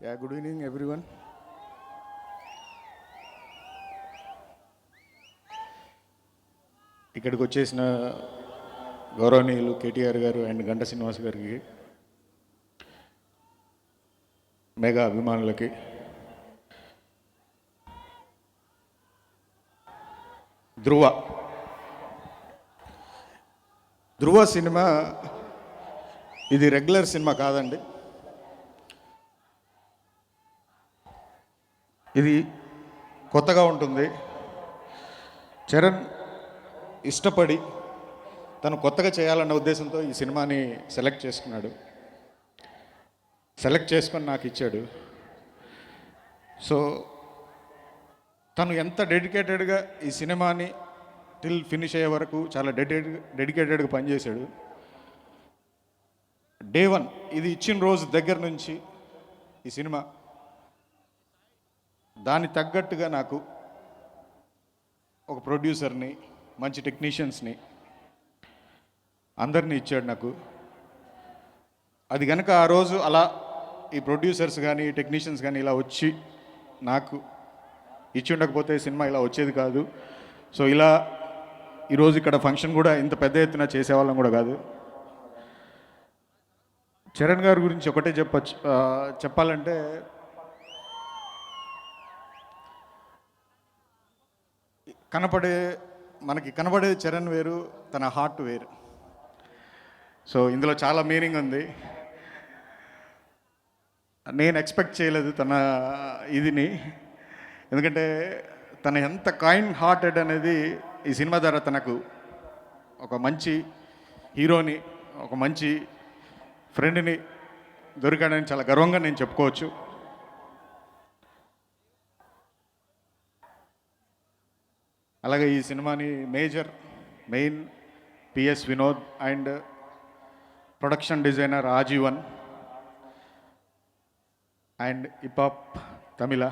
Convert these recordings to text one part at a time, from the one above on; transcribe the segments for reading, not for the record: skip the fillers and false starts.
Good evening everyone. ఇక్కడికి వచ్చేసిన గౌరవనీయులు కేటీఆర్ గారు అండ్ గంట శ్రీనివాస్ గారికి, మెగా అభిమానులకి, ధృవ సినిమా ఇది రెగ్యులర్ సినిమా కాదండి. ఇది కొత్తగా ఉంటుంది. చరణ్ ఇష్టపడి తను కొత్తగా చేయాలన్న ఉద్దేశంతో ఈ సినిమాని సెలెక్ట్ చేసుకున్నాడు. సెలెక్ట్ చేసుకొని నాకు ఇచ్చాడు. సో తను ఎంత డెడికేటెడ్గా ఈ సినిమాని టిల్ ఫినిష్ అయ్యే వరకు చాలా డెడికేటెడ్గా పనిచేశాడు. డే 1 ఇది ఇచ్చిన రోజు దగ్గర నుంచి ఈ సినిమా దాని తగ్గట్టుగా నాకు ఒక ప్రొడ్యూసర్ని, మంచి టెక్నీషియన్స్ని, అందరినీ ఇచ్చాడు నాకు. అది కనుక ఆ రోజు అలా ఈ ప్రొడ్యూసర్స్ కానీ టెక్నీషియన్స్ కానీ ఇలా వచ్చి నాకు ఇచ్చి ఉండకపోతే సినిమా ఇలా వచ్చేది కాదు. సో ఇలా ఈరోజు ఇక్కడ ఫంక్షన్ కూడా ఇంత పెద్ద ఎత్తున చేసేవాళ్ళం కూడా కాదు. చరణ్ గారి గురించి ఒకటే చెప్పాలంటే మనకి కనబడే చరణ్ వేరు, తన హార్ట్ వేరు. సో ఇందులో చాలా మీనింగ్ ఉంది. నేను ఎక్స్పెక్ట్ చేయలేదు తన ఇదిని, ఎందుకంటే తన ఎంత కైండ్ హార్టెడ్ అనేది ఈ సినిమా ద్వారా తనకు ఒక మంచి హీరోని, ఒక మంచి ఫ్రెండ్ని దొరికాడని చాలా గర్వంగా నేను చెప్పుకోవచ్చు. అలాగే ఈ సినిమాని main PS Vinod and production designer Aajeevan and hip hop Tamizha.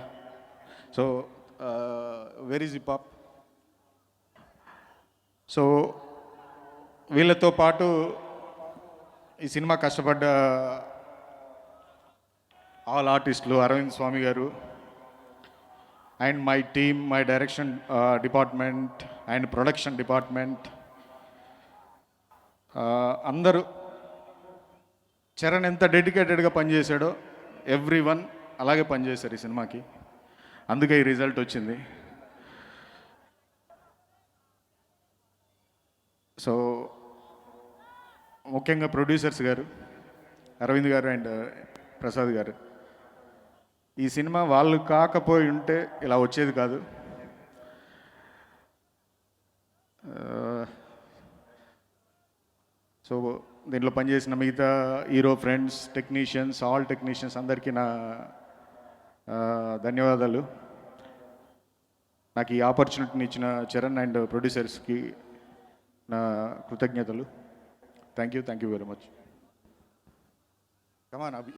So where is hip hop. So వీళ్ళతో పాటు ఈ సినిమా కష్టపడ్డ ఆల్ ఆర్టిస్టులు, అరవింద్ స్వామి గారు and my team, my direction department and production department, అందరూ చరణ్ ఎంత డెడికేటెడ్గా పనిచేశాడో ఎవ్రీవన్ అలాగే పనిచేశారు ఈ సినిమాకి. అందుకే ఈ రిజల్ట్ వచ్చింది. సో ముఖ్యంగా ప్రొడ్యూసర్స్ గారు, అరవింద్ గారు అండ్ ప్రసాద్ గారు, ఈ సినిమా వాళ్ళు కాకపోయి ఉంటే ఇలా వచ్చేది కాదు. సో దీంట్లో పనిచేసిన మిగతా hero friends, technicians, all technicians అందరికీ నా ధన్యవాదాలు. నాకు ఈ ఆపర్చునిటీని ఇచ్చిన చరణ్ అండ్ ప్రొడ్యూసర్స్కి నా కృతజ్ఞతలు. Thank you very much. Come on Abhi.